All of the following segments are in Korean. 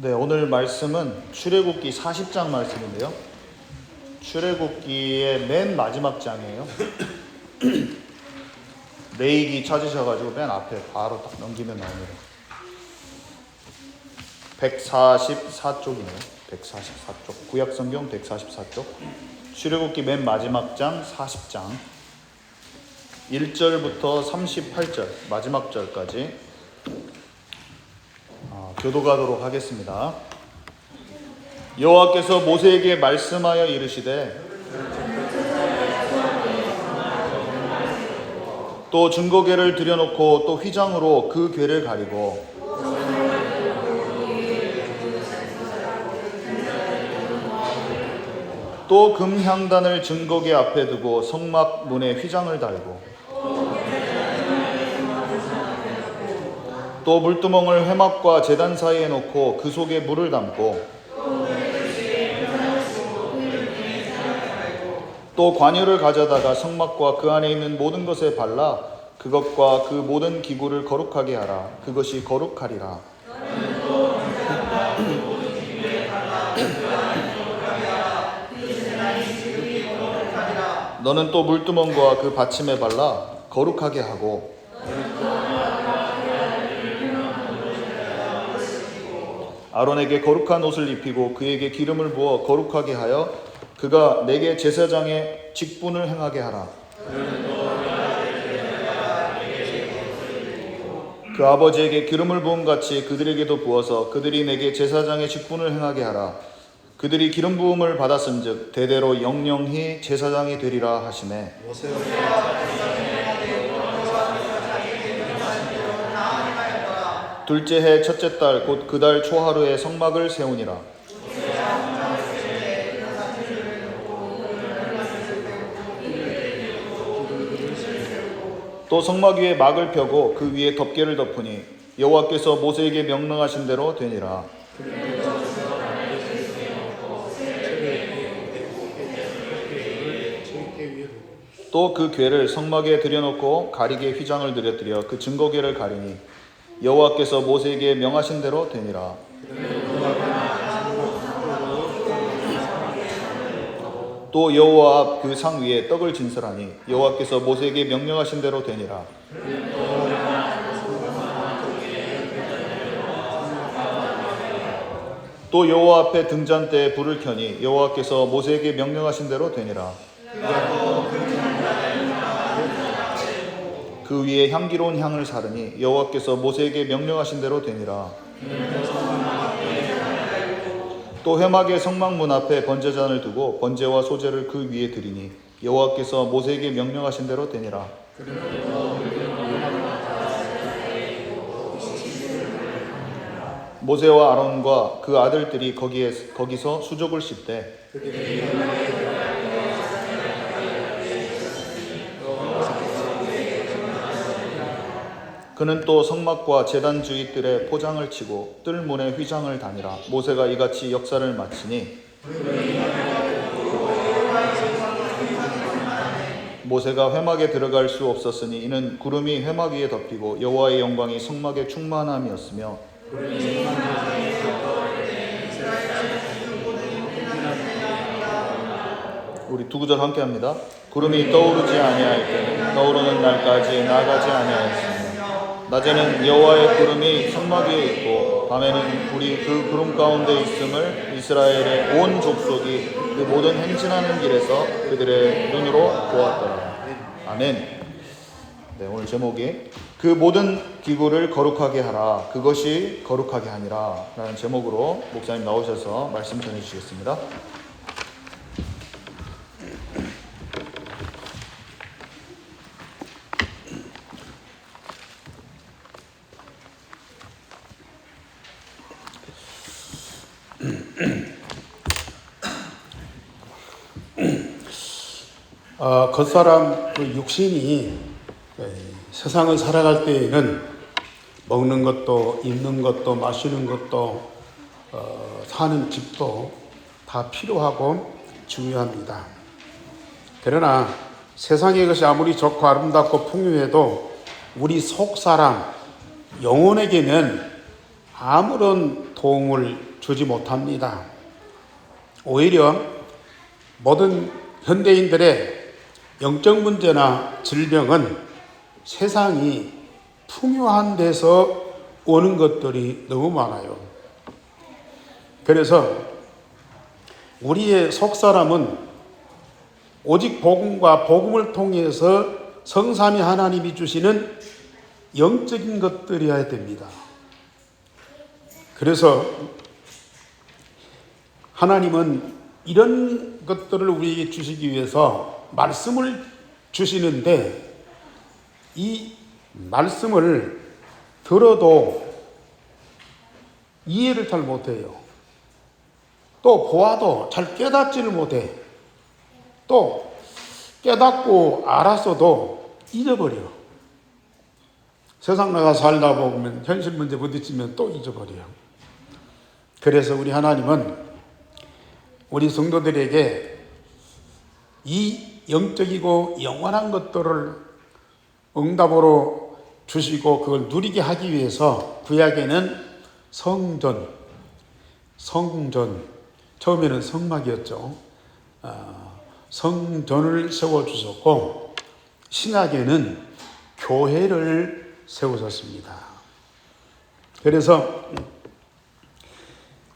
네, 오늘 말씀은 출애굽기 40장 말씀인데요. 출애굽기의 맨 마지막 장이에요. 레위기 찾으셔가지고 맨 앞에 바로 딱 넘기면 나옵니다. 144쪽이네요. 144쪽. 구약성경 144쪽. 출애굽기 맨 마지막 장 40장 1절부터 38절 마지막 절까지 교도가도록 하겠습니다. 여호와께서 모세에게 말씀하여 이르시되 또 증거궤를 들여놓고 또 휘장으로 그 궤를 가리고 또 금향단을 증거궤 앞에 두고 성막 문에 휘장을 달고 또 물두멍을 회막과 제단 사이에 놓고 그 속에 물을 담고 또 관유를 가져다가 성막과 그 안에 있는 모든 것에 발라 그것과 그 모든 기구를 거룩하게 하라. 그것이 거룩하리라. 너는 또 물두멍과 그 받침에 발라 거룩하게 하고 아론에게 거룩한 옷을 입히고 그에게 기름을 부어 거룩하게 하여 그가 내게 제사장의 직분을 행하게 하라. 그 아버지에게 기름을 부음 같이 그들에게도 부어서 그들이 내게 제사장의 직분을 행하게 하라. 그들이 기름 부음을 받았은즉 대대로 영영히 제사장이 되리라 하시매 둘째 해 첫째 달 곧 그 달 초하루에 성막을 세우니라. 또 성막 위에 막을 펴고 그 위에 덮개를 덮으니 여호와께서 모세에게 명령하신 대로 되니라. 또 그 궤를 성막에 들여놓고 가리개 휘장을 들여뜨려 그 증거궤를 가리니 여호와께서 모세에게 명하신 대로 되니라. 또 여호와 앞 그 상 위에 떡을 진설하니 여호와께서 모세에게 명령하신 대로 되니라. 또 여호와 앞에 등잔대에 불을 켜니 여호와께서 모세에게 명령하신 대로 되니라. 그 위에 향기로운 향을 사르니 여호와께서 모세에게 명령하신 대로 되니라. 또 회막의 성막문 앞에 번제잔을 두고 번제와 소제를 그 위에 드리니 여호와께서 모세에게 명령하신 대로 되니라. 모세와 아론과 그 아들들이 거기서 수족을 씹되 그는 또 성막과 제단 주위 뜰에 포장을 치고 뜰 문에 휘장을 다니라. 모세가 이같이 역사를 마치니 모세가 회막에 들어갈 수 없었으니 이는 구름이 회막 위에 덮이고 여호와의 영광이 성막에 충만함이었으며 우리 두 구절 함께 합니다. 구름이 떠오르지 아니할 때 떠오르는 날까지 나가지 아니하였으며 낮에는 여호와의 구름이 성막 위에 있고 밤에는 불이 그 구름 가운데 있음을 이스라엘의 온 족속이 그 모든 행진하는 길에서 그들의 눈으로 보았더라. 아멘. 네, 오늘 제목이 그 모든 기구를 거룩하게 하라. 그것이 거룩하게 하니라 라는 제목으로 목사님 나오셔서 말씀 전해주시겠습니다. 겉사람 그 육신이 세상을 살아갈 때에는 먹는 것도 입는 것도 마시는 것도 사는 집도 다 필요하고 중요합니다. 그러나 세상의 것이 아무리 좋고 아름답고 풍요해도 우리 속사람 영혼에게는 아무런 도움을 주지 못합니다. 오히려 모든 현대인들의 영적 문제나 질병은 세상이 풍요한 데서 오는 것들이 너무 많아요. 그래서 우리의 속사람은 오직 복음과 복음을 통해서 성삼위 하나님이 주시는 영적인 것들이어야 됩니다. 그래서 하나님은 이런 것들을 우리에게 주시기 위해서 말씀을 주시는데, 이 말씀을 들어도 이해를 잘 못해요. 또 보아도 잘 깨닫지를 못해. 또 깨닫고 알았어도 잊어버려. 세상 나가 살다 보면 현실 문제 부딪히면 또 잊어버려요. 그래서 우리 하나님은 우리 성도들에게 이 영적이고 영원한 것들을 응답으로 주시고 그걸 누리게 하기 위해서 구약에는 성전, 처음에는 성막이었죠. 성전을 세워주셨고, 신약에는 교회를 세우셨습니다. 그래서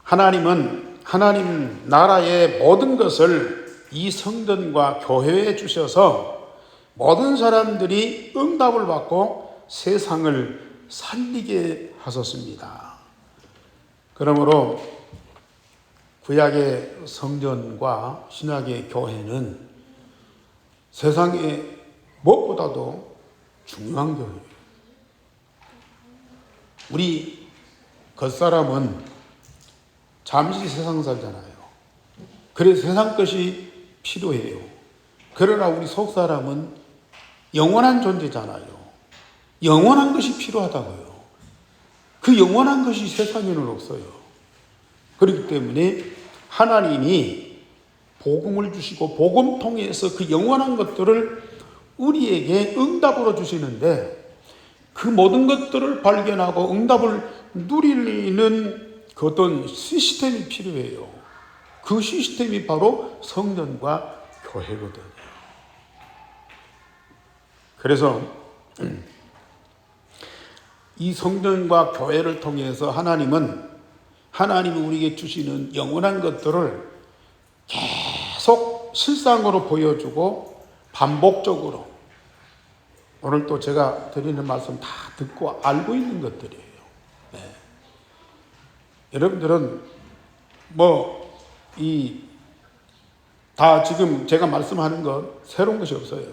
하나님은 하나님 나라의 모든 것을 이 성전과 교회에 주셔서 모든 사람들이 응답을 받고 세상을 살리게 하셨습니다. 그러므로 구약의 성전과 신약의 교회는 세상에 무엇보다도 중요한 교회예요. 우리 겉사람은 잠시 세상 살잖아요. 그래서 세상 것이 필요해요. 그러나 우리 속사람은 영원한 존재잖아요. 영원한 것이 필요하다고요. 그 영원한 것이 세상에는 없어요. 그렇기 때문에 하나님이 복음을 주시고 복음 통해서 그 영원한 것들을 우리에게 응답으로 주시는데, 그 모든 것들을 발견하고 응답을 누리는 그 어떤 시스템이 필요해요. 그 시스템이 바로 성전과 교회거든요. 그래서 이 성전과 교회를 통해서 하나님이 우리에게 주시는 영원한 것들을 계속 실상으로 보여주고 반복적으로, 오늘 또 제가 드리는 말씀 다 듣고 알고 있는 것들이에요. 네. 여러분들은 다 지금 제가 말씀하는 건 새로운 것이 없어요.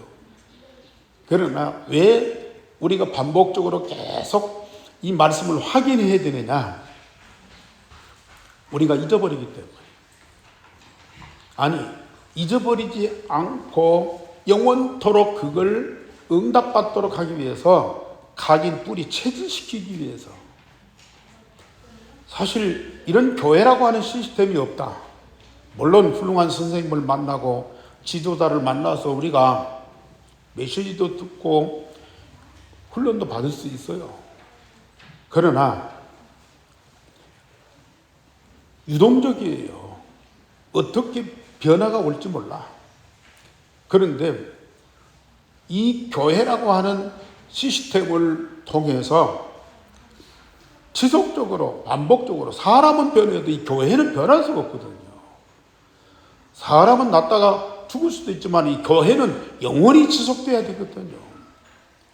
그러나 왜 우리가 반복적으로 계속 이 말씀을 확인해야 되느냐? 우리가 잊어버리기 때문에. 아니, 잊어버리지 않고 영원토록 그걸 응답받도록 하기 위해서, 각인 뿌리 체질시키기 위해서. 사실 이런 교회라고 하는 시스템이 없다. 물론 훌륭한 선생님을 만나고 지도자를 만나서 우리가 메시지도 듣고 훈련도 받을 수 있어요. 그러나 유동적이에요. 어떻게 변화가 올지 몰라. 그런데 이 교회라고 하는 시스템을 통해서 지속적으로 반복적으로, 사람은 변해도 이 교회는 변할 수가 없거든요. 사람은 났다가 죽을 수도 있지만 이 교회는 영원히 지속돼야 되거든요.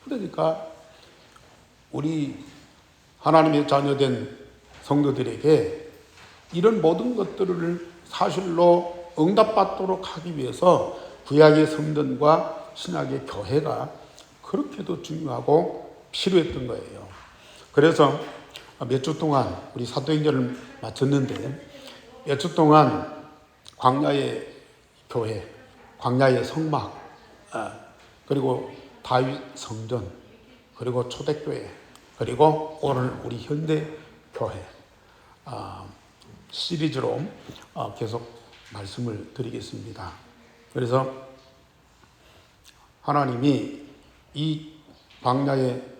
그러니까 우리 하나님의 자녀된 성도들에게 이런 모든 것들을 사실로 응답받도록 하기 위해서 구약의 성전과 신약의 교회가 그렇게도 중요하고 필요했던 거예요. 그래서 몇 주 동안 우리 사도행전을 마쳤는데, 몇 주 동안 광야의 교회, 광야의 성막, 그리고 다윗 성전, 그리고 초대교회, 그리고 오늘 우리 현대 교회 시리즈로 계속 말씀을 드리겠습니다. 그래서 하나님이 이 광야의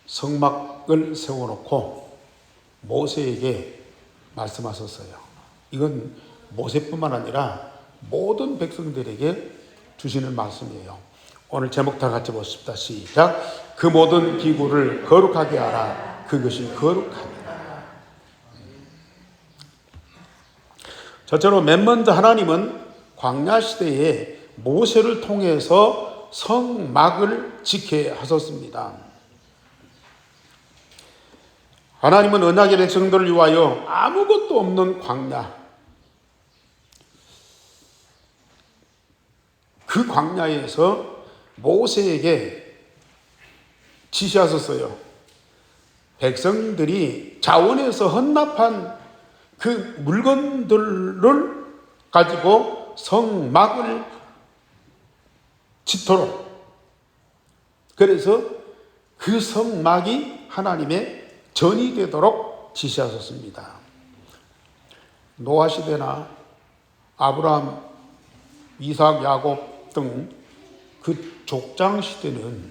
성막을 세워놓고 모세에게 말씀하셨어요. 이건 모세뿐만 아니라 모든 백성들에게 주시는 말씀이에요. 오늘 제목 다 같이 보십시다. 시작. 그 모든 기구를 거룩하게 하라. 그것이 거룩하니라. 저처럼 맨 먼저 하나님은 광야 시대에 모세를 통해서 성막을 지켜야 하셨습니다. 하나님은 언약의 백성들을 위하여 아무것도 없는 광야, 그 광야에서 모세에게 지시하셨어요. 백성들이 자원에서 헌납한 그 물건들을 가지고 성막을 짓도록, 그래서 그 성막이 하나님의 전이 되도록 지시하셨습니다. 노아 시대나 아브라함, 이삭, 야곱 등 그 족장 시대는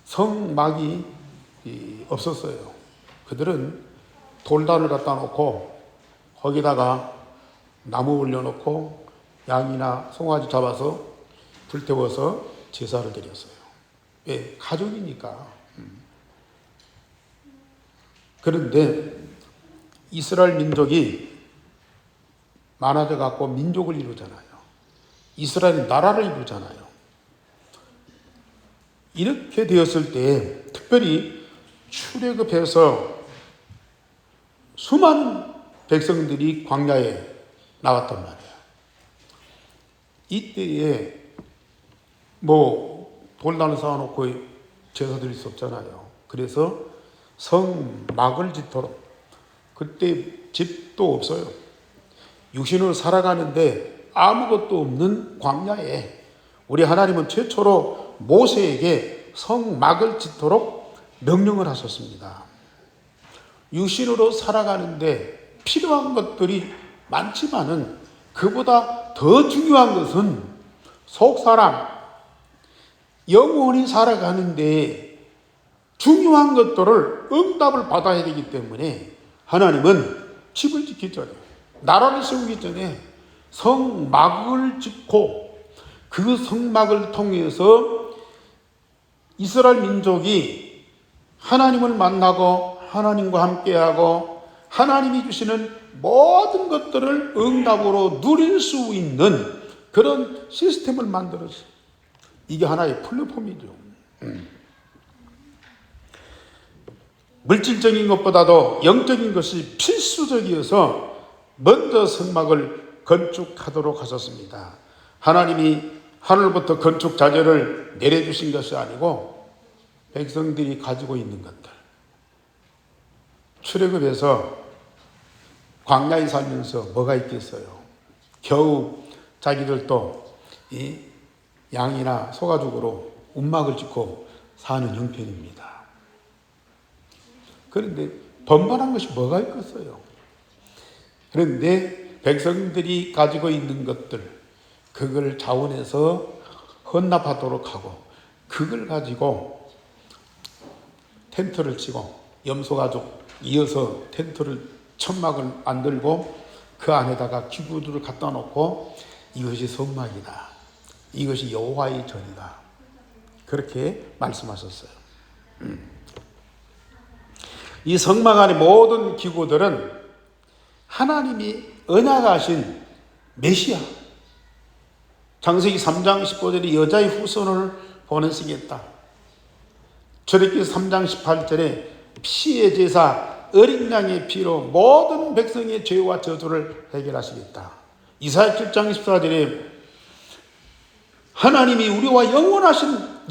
성막이 없었어요. 그들은 돌단을 갖다 놓고 거기다가 나무 올려놓고 양이나 송아지 잡아서 불태워서 제사를 드렸어요. 왜? 가족이니까. 그런데 이스라엘 민족이 많아져 갖고 민족을 이루잖아요. 이스라엘 나라를 이루잖아요. 이렇게 되었을 때 특별히 출애굽해서 수많은 백성들이 광야에 나왔단 말이에요. 이때에 돌단을 쌓아놓고 제사 드릴 수 없잖아요. 그래서 성막을 짓도록, 그때 집도 없어요. 육신으로 살아가는데 아무것도 없는 광야에 우리 하나님은 최초로 모세에게 성막을 짓도록 명령을 하셨습니다. 육신으로 살아가는데 필요한 것들이 많지만은 그보다 더 중요한 것은 속사람, 영원히 살아가는데 중요한 것들을 응답을 받아야 되기 때문에 하나님은 집을 짓기 전에, 나라를 세우기 전에 성막을 짓고 그 성막을 통해서 이스라엘 민족이 하나님을 만나고 하나님과 함께하고 하나님이 주시는 모든 것들을 응답으로 누릴 수 있는 그런 시스템을 만들었어요. 이게 하나의 플랫폼이죠. 물질적인 것보다도 영적인 것이 필수적이어서 먼저 성막을 건축하도록 하셨습니다. 하나님이 하늘부터 건축 자재를 내려주신 것이 아니고 백성들이 가지고 있는 것들. 출애굽해서 광야에 살면서 뭐가 있겠어요? 겨우 자기들도 이 양이나 소가죽으로 움막을 짓고 사는 형편입니다. 그런데 번번한 것이 뭐가 있겠어요? 그런데 백성들이 가지고 있는 것들, 그걸 자원해서 헌납하도록 하고 그걸 가지고 텐트를 치고 염소가죽 이어서 텐트를 천막을 만들고 그 안에다가 기구들을 갖다 놓고 이것이 성막이다, 이것이 여호와의 전이다, 그렇게 말씀하셨어요. 이 성막 안의 모든 기구들은 하나님이 언약하신 메시아, 창세기 3장 15절에 여자의 후손을 보내시겠다. 출애굽기 3장 18절에 피의 제사, 어린 양의 피로 모든 백성의 죄와 저주를 해결하시겠다. 이사야 7장 14절에 하나님이 우리와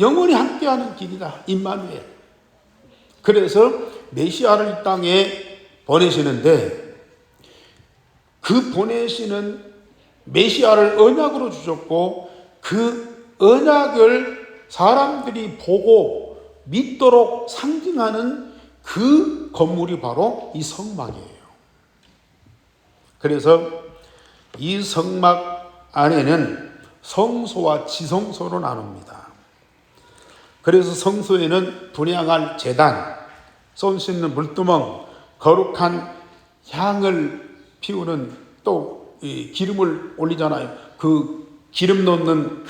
영원히 함께하는 길이다, 임마누엘. 그래서 메시아를 이 땅에 보내시는데 그 보내시는 메시아를 언약으로 주셨고 그 언약을 사람들이 보고 믿도록 상징하는 그 건물이 바로 이 성막이에요. 그래서 이 성막 안에는 성소와 지성소로 나눕니다. 그래서 성소에는 분향할 제단, 손 씻는 물두멍, 거룩한 향을 피우는 또 이 기름을 올리잖아요. 그 기름 넣는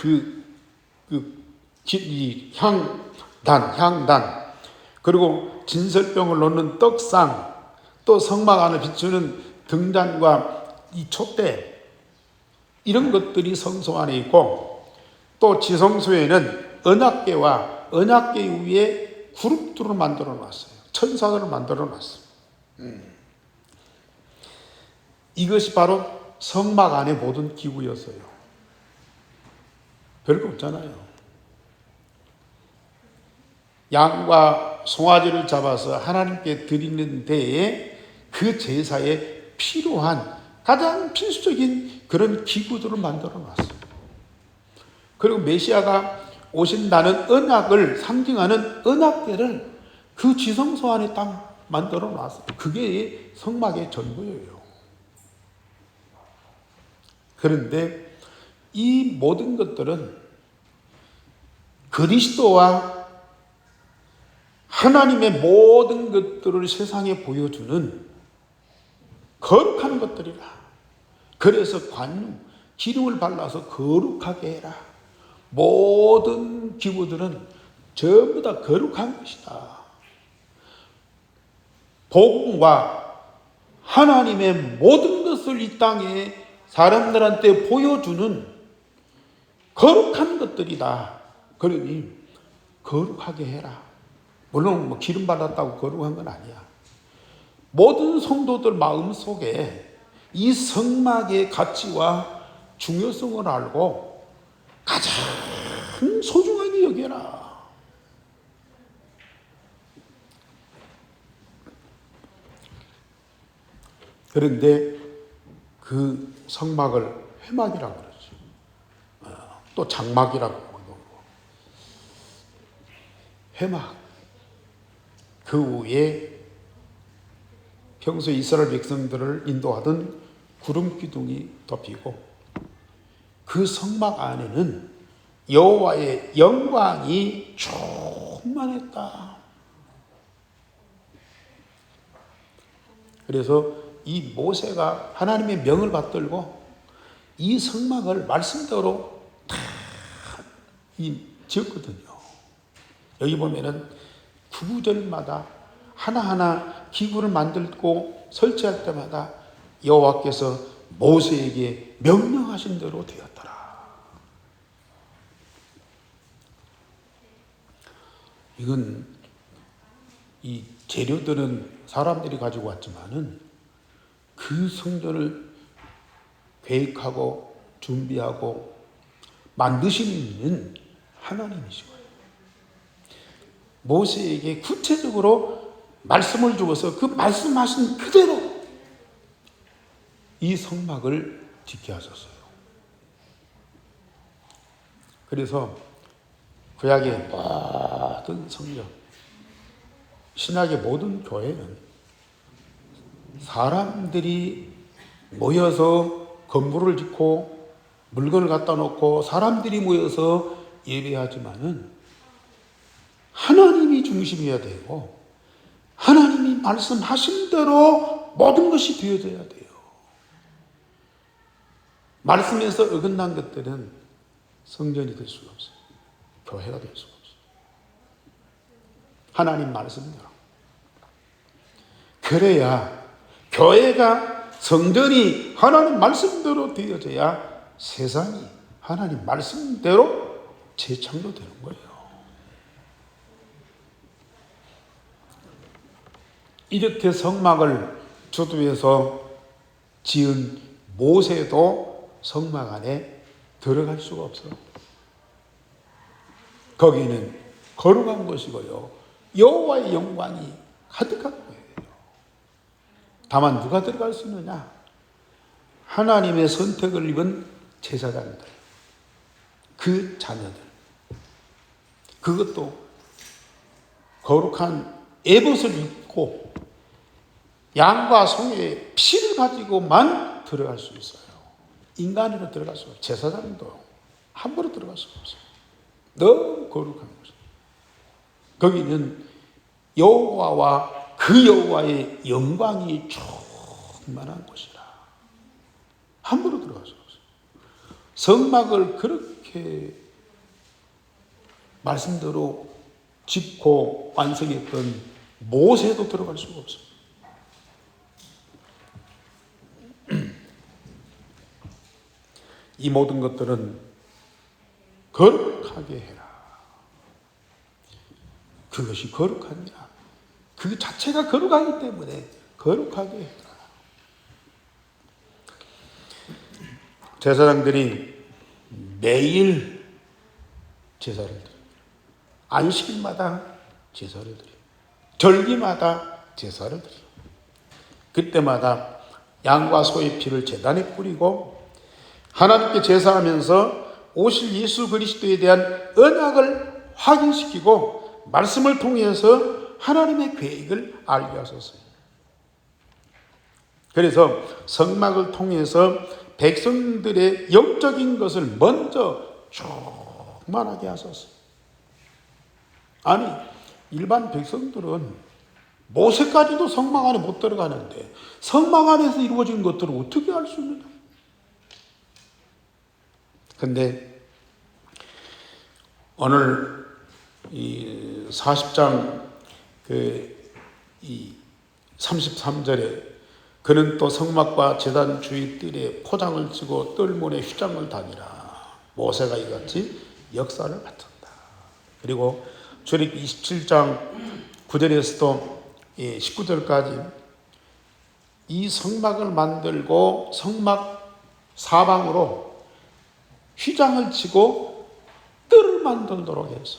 이 향단, 그리고 진설병을 넣는 떡상, 또 성막 안을 비추는 등잔과 이 촛대, 이런 것들이 성소 안에 있고, 또 지성소에는 언약궤와 언약궤 위에 그룹들을 만들어 놨어요. 천사들을 만들어 놨어요. 이것이 바로 성막 안의 모든 기구였어요. 별거 없잖아요. 양과 송아지를 잡아서 하나님께 드리는 데에 그 제사에 필요한 가장 필수적인 그런 기구들을 만들어 놨어요. 그리고 메시아가 오신다는 언약을 상징하는 언약궤를 그 지성소 안에 딱 만들어 놨어요. 그게 성막의 전부예요. 그런데 이 모든 것들은 그리스도와 하나님의 모든 것들을 세상에 보여주는 거룩한 것들이라. 그래서 관용, 기름을 발라서 거룩하게 해라. 모든 기구들은 전부 다 거룩한 것이다. 복음과 하나님의 모든 것을 이 땅에 사람들한테 보여주는 거룩한 것들이다. 그러니 거룩하게 해라. 물론 뭐 기름 받았다고 거룩한 건 아니야. 모든 성도들 마음속에 이 성막의 가치와 중요성을 알고 가장 소중하게 여겨라. 그런데 그 성막을 회막이라고 그러죠. 또 장막이라고 그러고. 회막. 그 위에 평소 이스라엘 백성들을 인도하던 구름 기둥이 덮이고, 그 성막 안에는 여호와의 영광이 충만했다. 그래서 이 모세가 하나님의 명을 받들고 이 성막을 말씀대로 다 지었거든요. 여기 보면은 구절마다 하나하나 기구를 만들고 설치할 때마다 여호와께서 모세에게 명령하신 대로 되었더라. 이건 이 재료들은 사람들이 가지고 왔지만은 그 성전을 계획하고 준비하고 만드시는 하나님이시고요. 모세에게 구체적으로 말씀을 주어서 그 말씀하신 그대로 이 성막을 짓게 하셨어요. 그래서 구약의 모든 성경, 신약의 모든 교회는 사람들이 모여서 건물을 짓고 물건을 갖다 놓고 사람들이 모여서 예배하지만은 하나님이 중심이어야 되고 하나님이 말씀하신 대로 모든 것이 되어져야 돼요. 말씀에서 어긋난 것들은 성전이 될 수가 없어요. 교회가 될 수가 없어요. 하나님 말씀대로. 그래야 교회가, 성전이 하나님 말씀대로 되어져야 세상이 하나님 말씀대로 재창조되는 거예요. 이렇게 성막을 주도해서 지은 모세도 성막 안에 들어갈 수가 없어요. 거기는 거룩한 것이고요, 여호와의 영광이 가득한 거예요. 다만 누가 들어갈 수 있느냐? 하나님의 선택을 입은 제사장들, 그 자녀들. 그것도 거룩한 에봇을 입고 양과 송의 피를 가지고만 들어갈 수 있어요. 인간으로 들어갈 수 없어요. 제사장도 함부로 들어갈 수가 없어요. 너무 거룩한 것이에요. 거기는 여호와와 그 여호와의 영광이 충만한 곳이라. 함부로 들어갈 수 없어요. 성막을 그렇게 말씀대로 짓고 완성했던 모세도 들어갈 수가 없어요. 이 모든 것들은 거룩하게 해라. 그것이 거룩하니라. 그 자체가 거룩하기 때문에 거룩하게 해라. 제사장들이 매일 제사를 드립니다. 안식일마다 제사를 드립니다. 절기마다 제사를 드립니다. 그때마다 양과 소의 피를 제단에 뿌리고 하나님께 제사하면서 오실 예수 그리스도에 대한 언약을 확인시키고 말씀을 통해서 하나님의 계획을 알게 하소서. 그래서 성막을 통해서 백성들의 영적인 것을 먼저 충만하게 하소서. 아니, 일반 백성들은 모세까지도 성막 안에 못 들어가는데 성막 안에서 이루어진 것들을 어떻게 알 수 있느냐? 근데 오늘 이 40장 이 33절에 그는 또 성막과 제단 주위 뜰에 포장을 치고 뜰문에 휘장을 다니라. 모세가 이같이 역사를 바친다. 그리고 출애굽기 27장 9절에서도 19절까지 이 성막을 만들고 성막 사방으로 휘장을 치고 뜰을 만들도록 해서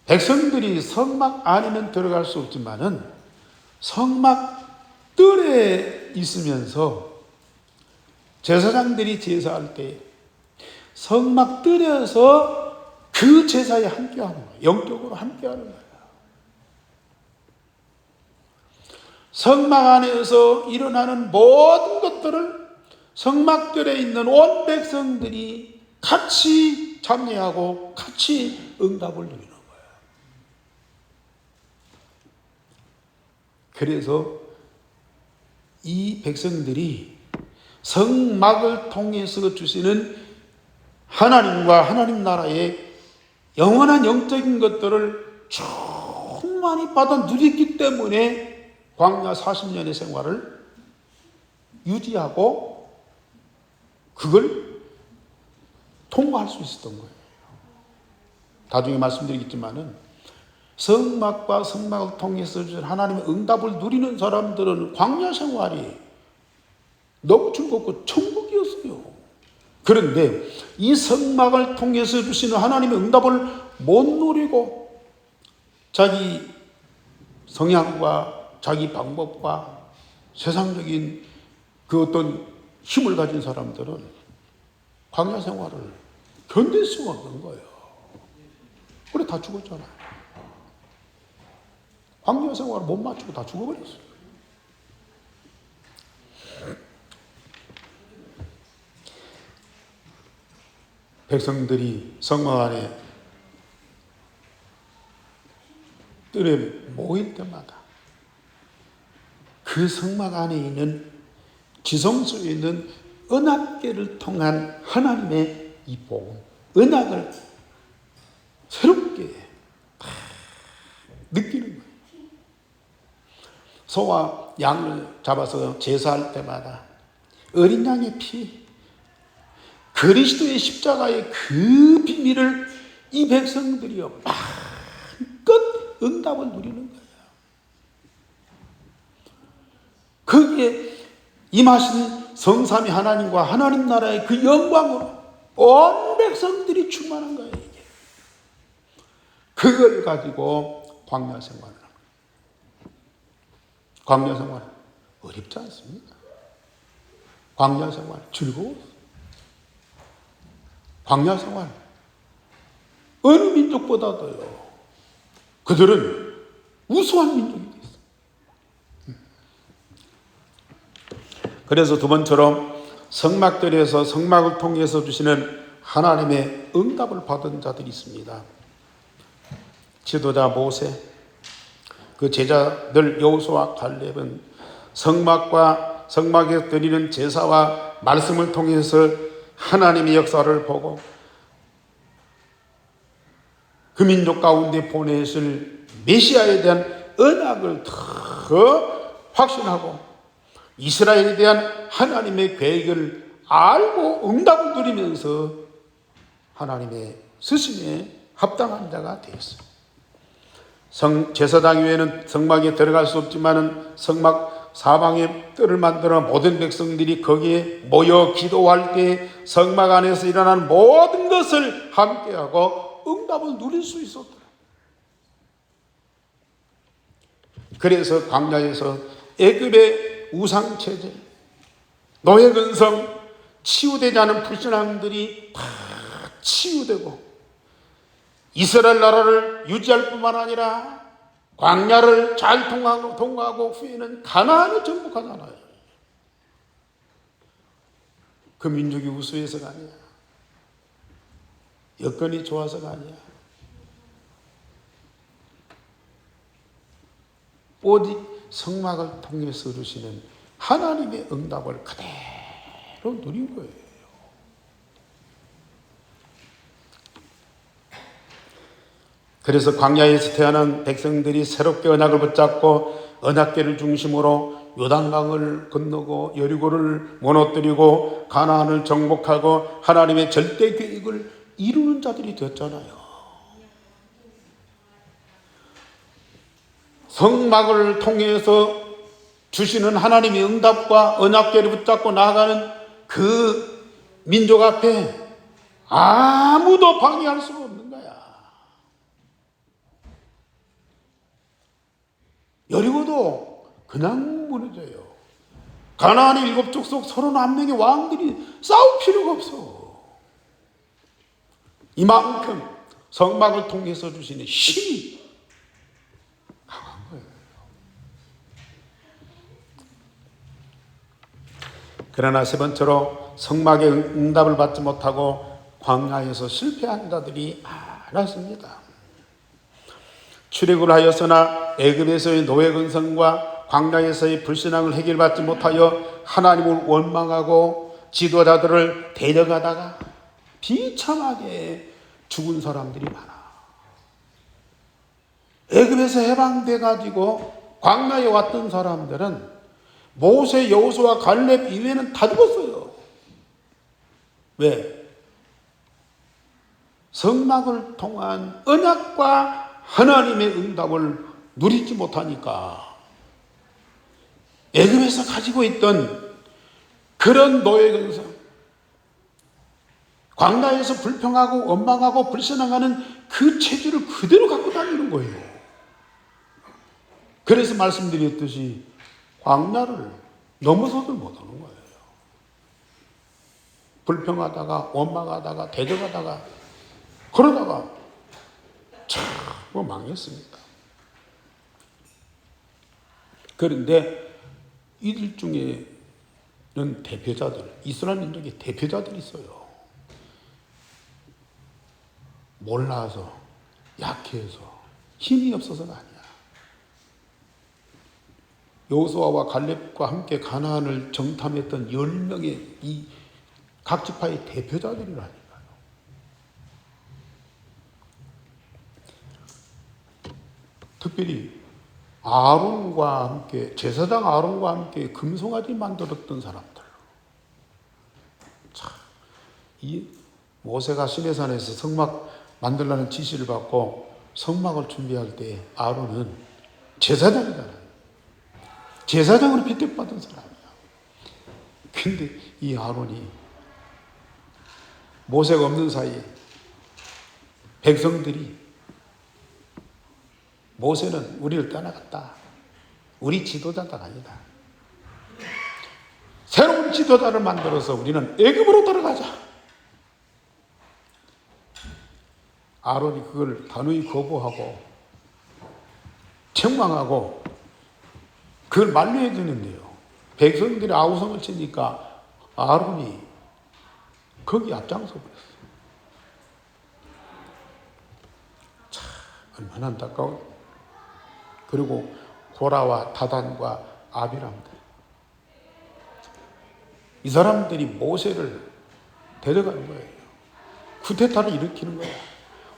백성들이 성막 안에는 들어갈 수 없지만은 성막 뜰에 있으면서 제사장들이 제사할 때 성막 뜰에서 그 제사에 함께하는 거예요. 영적으로 함께하는 거예요. 성막 안에서 일어나는 모든 것들을 성막들에 있는 온 백성들이 같이 참여하고 같이 응답을 누리는 거예요. 그래서 이 백성들이 성막을 통해서 주시는 하나님과 하나님 나라의 영원한 영적인 것들을 충만히 받아 누렸기 때문에 광야 40년의 생활을 유지하고 그걸 통과할 수 있었던 거예요. 나중에 말씀드리겠지만은 성막과 성막을 통해서 주신 하나님의 응답을 누리는 사람들은 광야 생활이 너무 즐겁고 천국이었어요. 그런데 이 성막을 통해서 주시는 하나님의 응답을 못 누리고 자기 성향과 자기 방법과 세상적인 그 어떤 힘을 가진 사람들은 광야 생활을 견딜 수가 없는 거예요. 그래 다 죽었잖아요. 광야 생활을 못 맞추고 다 죽어버렸어요. 백성들이 성막 안에 뜰에 모일 때마다 그 성막 안에 있는 지성소에 있는 언약궤를 통한 하나님의 이 복음, 언약을 새롭게 느끼는 거예요. 소와 양을 잡아서 제사할 때마다 어린 양의 피, 그리스도의 십자가의 그 비밀을 이 백성들이요 마음껏 응답을 누리는 거예요. 거기에 임하신 성삼위 하나님과 하나님 나라의 그 영광으로 온 백성들이 충만한 거예요. 이게. 그걸 가지고 광야 생활을 합니다. 광야 생활 어렵지 않습니다. 광야 생활 즐거워요. 광야 생활 어느 민족보다도요 그들은 우수한 민족이 됐어요. 그래서 두 번처럼 성막들에서 성막을 통해서 주시는 하나님의 응답을 받은 자들이 있습니다. 지도자 모세, 그 제자들 여호수아와 갈렙은 성막에 드리는 제사와 말씀을 통해서 하나님의 역사를 보고 그 민족 가운데 보내실 메시아에 대한 언약을 더 확신하고 이스라엘에 대한 하나님의 계획을 알고 응답을 누리면서 하나님의 스승에 합당한 자가 되었어요. 제사장 위에는 성막에 들어갈 수 없지만은 성막 사방에 뜰을 만들어 모든 백성들이 거기에 모여 기도할 때 성막 안에서 일어나는 모든 것을 함께하고 응답을 누릴 수 있었더라. 그래서 광야에서 애굽의 우상체제, 노예근성, 치유되지 않은 불신앙들이 다 치유되고 이스라엘 나라를 유지할 뿐만 아니라 광야를 잘 통과하고 후에는 가나안을 정복하잖아요. 그 민족이 우수해서가 아니야. 여건이 좋아서가 아니야. 오직 성막을 통해서 이루시는 하나님의 응답을 그대로 누린 거예요. 그래서 광야에서 태어난 백성들이 새롭게 언약을 붙잡고 언약궤를 중심으로 요단강을 건너고 여리고를 무너뜨리고 가나안을 정복하고 하나님의 절대 계획을 이루는 자들이 되었잖아요. 성막을 통해서 주시는 하나님의 응답과 언약궤를 붙잡고 나아가는 그 민족 앞에 아무도 방해할 수가 없는 거야. 여리고도 그냥 무너져요. 가나안의 7 족속 31명의 왕들이 싸울 필요가 없어. 이만큼 성막을 통해서 주시는 힘이 강한 거예요. 그러나 세 번째로 성막의 응답을 받지 못하고 광야에서 실패한 자들이 많았습니다. 출애굽을 하였으나 애굽에서의 노예 근성과 광야에서의 불신앙을 해결받지 못하여 하나님을 원망하고 지도자들을 데려가다가 비참하게 죽은 사람들이 많아. 애굽에서 해방돼 가지고 광야에 왔던 사람들은 모세, 여호수아, 갈렙 이외에는 다 죽었어요. 왜? 성막을 통한 언약과 하나님의 응답을 누리지 못하니까 애굽에서 가지고 있던 그런 노예 근성, 광야에서 불평하고 원망하고 불신앙하는 그 체질을 그대로 갖고 다니는 거예요. 그래서 말씀드렸듯이 광야를 넘어서들 못하는 거예요. 불평하다가 원망하다가 대적하다가 그러다가 참 망했습니다. 그런데 이들 중에는 대표자들, 이스라엘 민족의 대표자들이 있어요. 몰라서, 약해서, 힘이 없어서가 아니야. 여호수아와 갈렙과 함께 가나안을 정탐했던 10명의 이 각 지파의 대표자들이라니까요. 특별히 아론과 함께, 제사장 아론과 함께 금송아지 만들었던 사람들. 참, 이 모세가 시내산에서 성막 만들라는 지시를 받고 성막을 준비할 때 아론은 제사장이잖아요. 제사장으로 빗대받은 사람이야. 근데 이 아론이 모세가 없는 사이에 백성들이 모세는 우리를 떠나갔다. 우리 지도자가 아니다. 새로운 지도자를 만들어서 우리는 애굽으로 들어가자. 아론이 그걸 단호히 거부하고 책망하고 그걸 만류해 주는데요. 백성들이 아우성을 치니까 아론이 거기 앞장서 버렸어요. 참 얼마나 안타까워. 그리고 고라와 다단과 아비람들. 이 사람들이 모세를 데려가는 거예요. 쿠데타를 일으키는 거예요.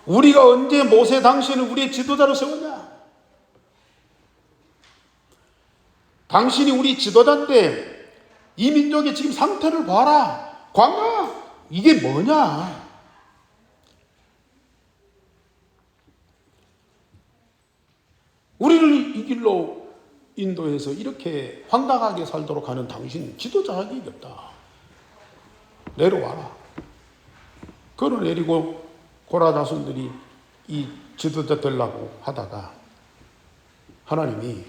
우리가 언제 모세 당신을 우리의 지도자로 세웠냐? 당신이 우리 지도자인데 이 민족의 지금 상태를 봐라. 광야, 이게 뭐냐? 우리를 이 길로 인도해서 이렇게 황당하게 살도록 하는 당신 지도자 자격이 없다. 내려와라. 그걸 내리고 고라 자손들이 이 지도자 되려고 하다가 하나님이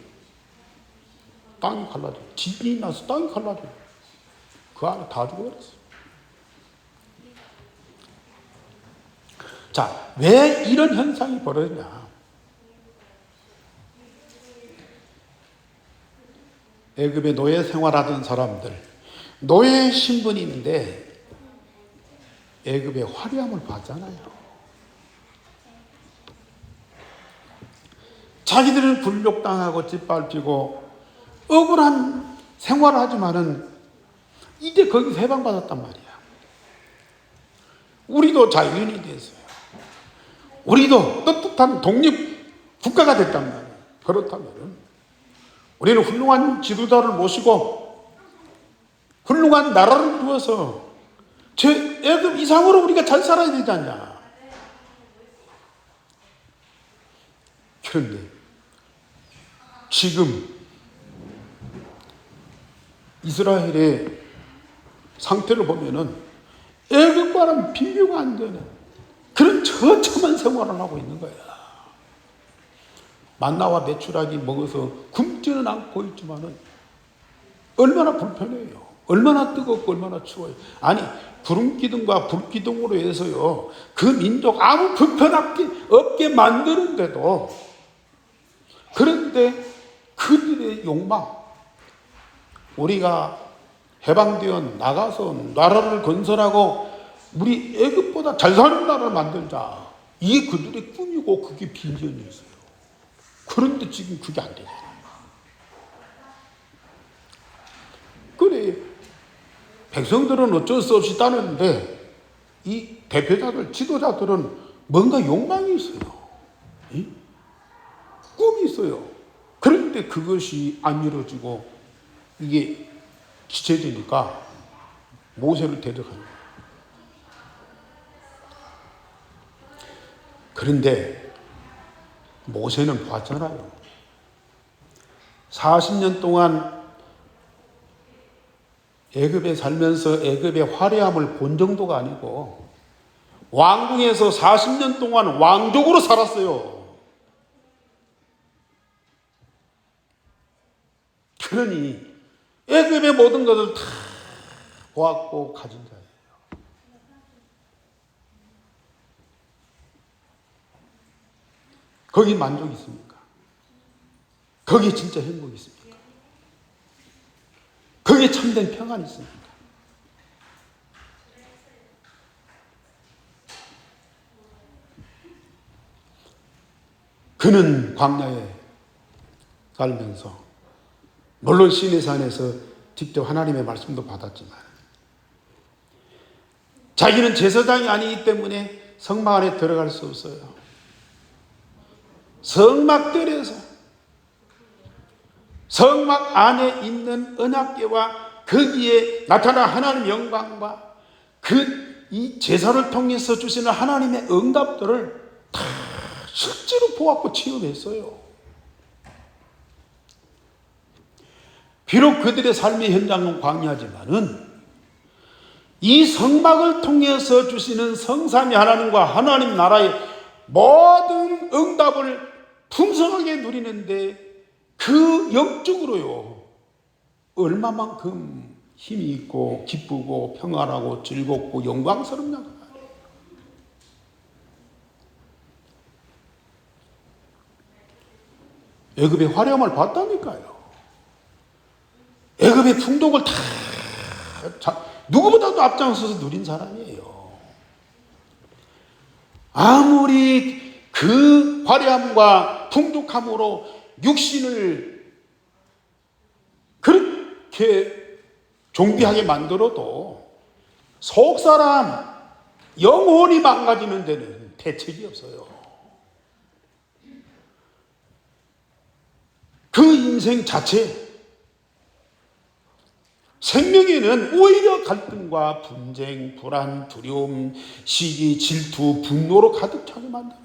땅이 갈라져. 지진이 나서 땅이 갈라져. 그 안에 다 죽어버렸어. 자, 왜 이런 현상이 벌어지냐? 애굽에 노예 생활하던 사람들, 노예 신분인데 애굽의 화려함을 봤잖아요. 자기들은 굴욕당하고 짓밟히고 억울한 생활을 하지만은 이제 거기서 해방받았단 말이야. 우리도 자유인이 됐어요. 우리도 떳떳한 독립 국가가 됐단 말이야. 그렇다면 우리는 훌륭한 지도자를 모시고 훌륭한 나라를 이루어서 애굽 이상으로 우리가 잘 살아야 되지 않냐. 그런데 지금 이스라엘의 상태를 보면은 애굽과는 비교가 안 되는 그런 처참한 생활을 하고 있는 거야. 만나와 메추라기 먹어서 굶지는 않고 있지만은 얼마나 불편해요. 얼마나 뜨겁고 얼마나 추워요. 아니, 구름 기둥과 불 기둥으로 해서요, 그 민족 아무 불편 없게 만드는데도, 그런데 그들의 욕망, 우리가 해방되어 나가서 나라를 건설하고 우리 애굽보다 잘 사는 나라를 만들자. 이게 그들의 꿈이고 그게 비전이었어요. 그런데 지금 그게 안 되잖아요. 그래, 백성들은 어쩔 수 없이 따르는데 이 대표자들, 지도자들은 뭔가 욕망이 있어요. 꿈이 있어요. 그런데 그것이 안 이루어지고 이게 지체되니까 모세를 데려가는 거예요. 그런데 모세는 봤잖아요. 40년 동안 애굽에 살면서 애굽의 화려함을 본 정도가 아니고 왕궁에서 40년 동안 왕족으로 살았어요. 그러니 애굽의 모든 것을 다 보았고 가진 자예요. 거기 만족이 있습니까? 거기에 진짜 행복이 있습니까? 거기에 참된 평안이 있습니까? 그는 광야에 살면서 물론 시내산에서 직접 하나님의 말씀도 받았지만 자기는 제사장이 아니기 때문에 성막 안에 들어갈 수 없어요. 성막들에서 성막 안에 있는 언약궤와 거기에 나타난 하나님의 영광과 이 제사를 통해서 주시는 하나님의 응답들을 다 실제로 보았고 체험했어요. 비록 그들의 삶의 현장은 광야지만은 이 성막을 통해서 주시는 성삼위 하나님과 하나님 나라의 모든 응답을 풍성하게 누리는데 그 영적으로요 얼마만큼 힘이 있고 기쁘고 평안하고 즐겁고 영광스럽냐. 애굽의 화려함을 봤다니까요. 애굽의 풍족을 다 누구보다도 앞장서서 누린 사람이에요. 아무리 그 화려함과 풍족함으로 육신을 그렇게 존귀하게 만들어도 속사람 영혼이 망가지는 데는 대책이 없어요. 그 인생 자체, 생명에는 오히려 갈등과 분쟁, 불안, 두려움, 시기, 질투, 분노로 가득 차게 만들어요.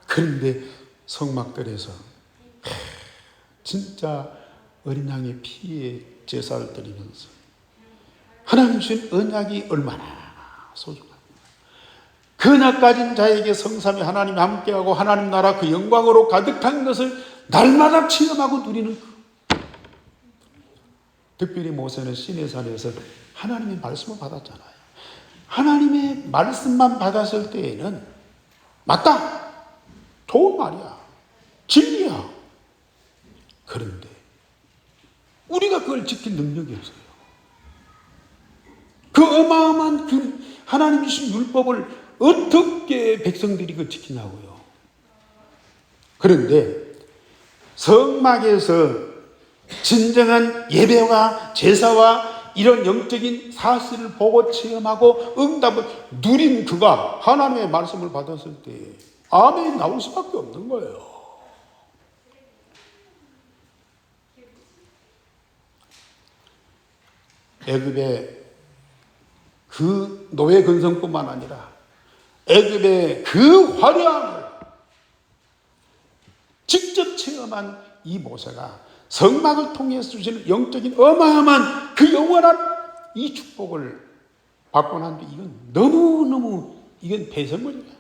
그런데 성막들에서 진짜 어린 양의 피에 제사를 드리면서 하나님 주신 언약이 얼마나 소중합니다. 그 언약 가진 자에게 성삼위 하나님이 함께하고 하나님 나라 그 영광으로 가득한 것을 날마다 체험하고 누리는 특별히 모세는 시내산에서 하나님의 말씀을 받았잖아요. 하나님의 말씀만 받았을 때에는 맞다, 좋은 말이야, 진리야. 그런데 우리가 그걸 지킬 능력이 없어요. 그 어마어마한 그 하나님 주신 율법을 어떻게 백성들이 그 지키냐고요. 그런데 성막에서 진정한 예배와 제사와 이런 영적인 사실을 보고 체험하고 응답을 누린 그가 하나님의 말씀을 받았을 때 아멘이 나올 수밖에 없는 거예요. 애굽의 그 노예 근성뿐만 아니라 애굽의 그 화려함을 직접 체험한 이 모세가 성막을 통해서 주시는 영적인 어마어마한 그 영원한 이 축복을 받고 난 뒤 이건 너무너무 이건 배설물이야.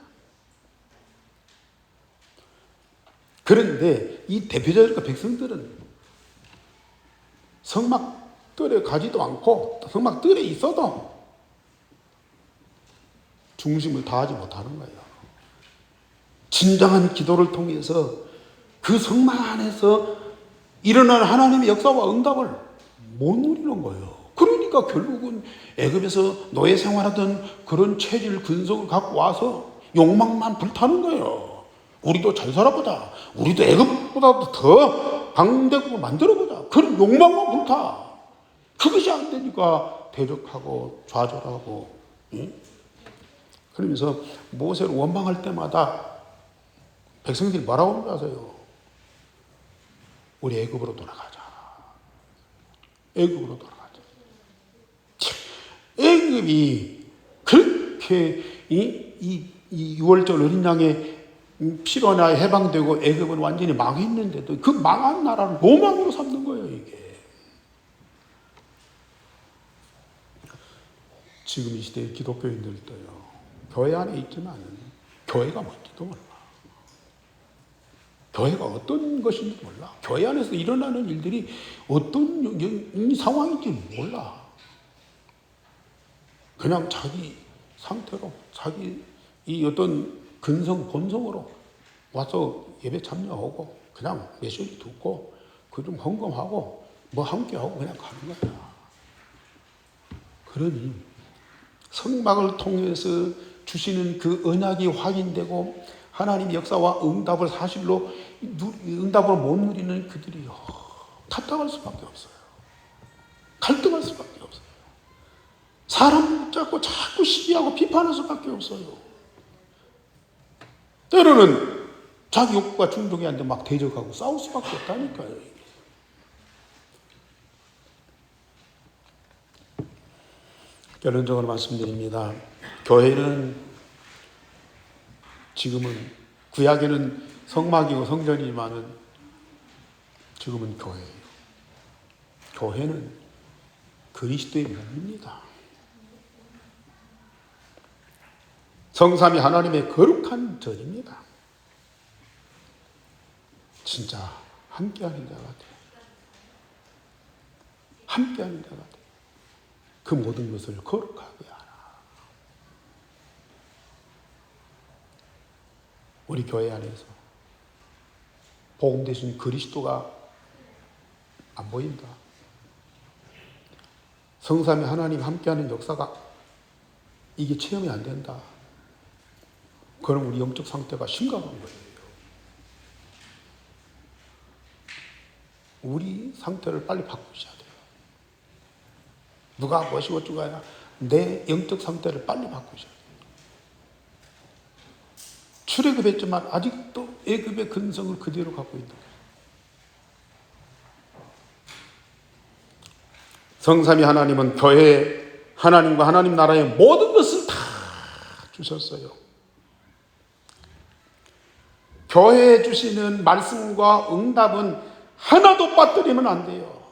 그런데 이 대표적인 백성들은 성막들에 가지도 않고 성막들에 있어도 중심을 다하지 못하는 거예요. 진정한 기도를 통해서 그 성막 안에서 일어나는 하나님의 역사와 응답을 못 누리는 거예요. 그러니까 결국은 애굽에서 노예 생활하던 그런 체질 근성을 갖고 와서 욕망만 불타는 거예요. 우리도 잘 살아보자. 우리도 애굽보다 더 강대국을 만들어보자. 그런 욕망만 불타. 그것이 안 되니까 대적하고 좌절하고, 응? 그러면서 모세를 원망할 때마다 백성들이 뭐라고 하는 줄 아세요? 우리 애굽으로 돌아가자. 애굽으로 돌아가자. 애굽이 그렇게 이 6월절 어린 양의 피로 나 해방되고 애굽은 완전히 망했는데도 그 망한 나라를 로망으로 삼는 거예요, 이게. 지금 이 시대의 기독교인들도요, 교회 안에 있지만 교회가 뭔지도 몰라. 교회가 어떤 것인지 몰라. 교회 안에서 일어나는 일들이 어떤 상황인지 몰라. 그냥 자기 상태로, 자기 이 어떤 근성, 본성으로 와서 예배 참여하고, 그냥 메시지 듣고, 그 좀 헌금하고, 뭐 함께하고 그냥 가는 거야. 그러니 성막을 통해서 주시는 그 언약이 확인되고 하나님의 역사와 응답을 사실로 응답으로 못 누리는 그들이 답답할 수밖에 없어요. 갈등할 수밖에 없어요. 사람 붙잡고 자꾸 시기하고 비판할 수밖에 없어요. 때로는 자기 욕구가 충족이 안 돼 막 대적하고 싸울 수밖에 없다니까요. 결론적으로 말씀드립니다. 교회는 지금은 구약에는 성막이고 성전이지만은 지금은 교회예요. 교회는 그리스도의 몸입니다. 성삼위 하나님의 거룩한 전입니다. 진짜 함께하는 자 같아요. 함께하는 자 같아요. 그 모든 것을 거룩하게 하라. 우리 교회 안에서 복음 되신 그리스도가 안 보인다. 성삼위 하나님 함께하는 역사가 이게 체험이 안 된다. 그럼 우리 영적 상태가 심각한 거예요. 우리 상태를 빨리 바꾸셔야 돼요. 누가 무엇이 어쩌고 아니라 내 영적 상태를 빨리 바꾸셔야 돼요. 출애굽했지만 아직도 애굽의 근성을 그대로 갖고 있는 거예요. 성삼위 하나님은 교회 하나님과 하나님 나라의 모든 것을 다 주셨어요. 교회에 주시는 말씀과 응답은 하나도 빠뜨리면 안 돼요.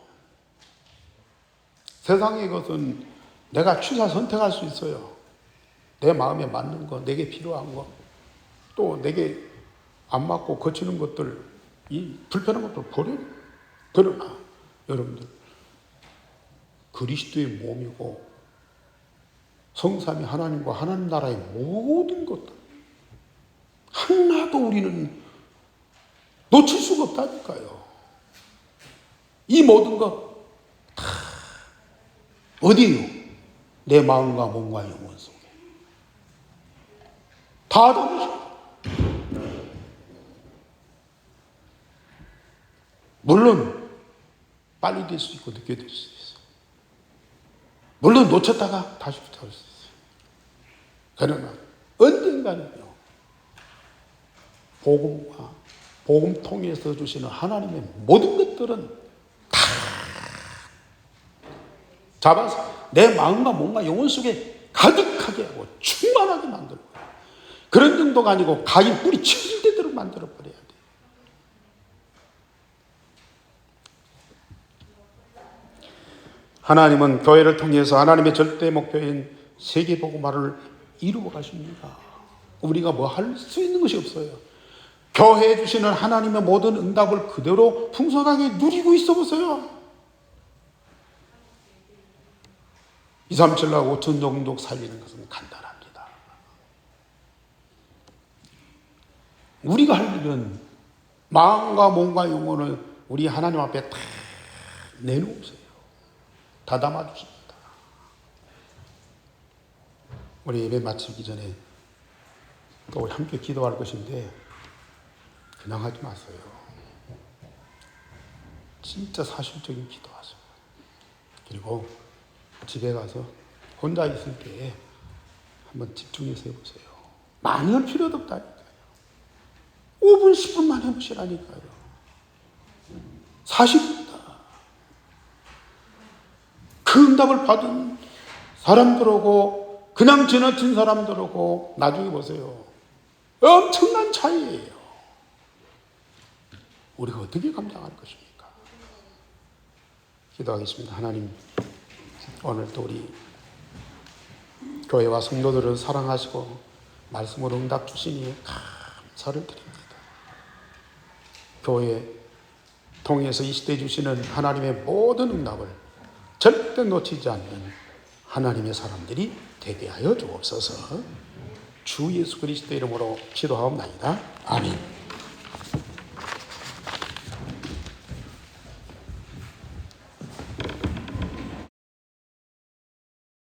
세상의 것은 내가 취사 선택할 수 있어요. 내 마음에 맞는 거, 내게 필요한 거, 또 내게 안 맞고 거치는 것들, 이 불편한 것들 버려요. 그러나 여러분들, 그리스도의 몸이고 성삼위 하나님과 하나님 나라의 모든 것들 하나도 우리는 놓칠 수가 없다니까요. 이 모든 것 다 어디에요? 내 마음과 몸과 영혼 속에 다 담으셔. 물론 빨리 될 수 있고 늦게 될 수 있어요. 물론 놓쳤다가 다시 붙잡을 수 있어요. 그러나 언젠가는요, 복음과 복음 통해서 주시는 하나님의 모든 것들은 다 잡아서 내 마음과 몸과 영혼 속에 가득하게 하고 충만하게 만들어 버려요. 그런 정도가 아니고 가인 뿌리 쳐질 때대로 만들어 버려야 돼요. 하나님은 교회를 통해서 하나님의 절대 목표인 세계복음화를 이루어 가십니다. 우리가 뭐 할 수 있는 것이 없어요. 교회에 주시는 하나님의 모든 응답을 그대로 풍성하게 누리고 있어 보세요. 2, 3, 7억 5천 정도 살리는 것은 간단합니다. 우리가 할 일은 마음과 몸과 영혼을 우리 하나님 앞에 다 내놓으세요. 다 담아주십니다. 우리 예배 마치기 전에 또 우리 함께 기도할 것인데 그냥 하지 마세요. 진짜 사실적인 기도하세요. 그리고 집에 가서 혼자 있을 때 한번 집중해서 해보세요. 많이 할 필요도 없다니까요. 5분, 10분만 해보시라니까요. 40분. 그 응답을 받은 사람들하고 그냥 지나친 사람들하고 나중에 보세요. 엄청난 차이예요. 우리가 어떻게 감당할 것입니까? 기도하겠습니다. 하나님, 오늘도 우리 교회와 성도들을 사랑하시고 말씀으로 응답 주시니 감사를 드립니다. 교회 통해서 이 시대에 주시는 하나님의 모든 응답을 절대 놓치지 않는 하나님의 사람들이 되게 하여 주옵소서. 주 예수 그리스도 이름으로 기도하옵나이다. 아멘.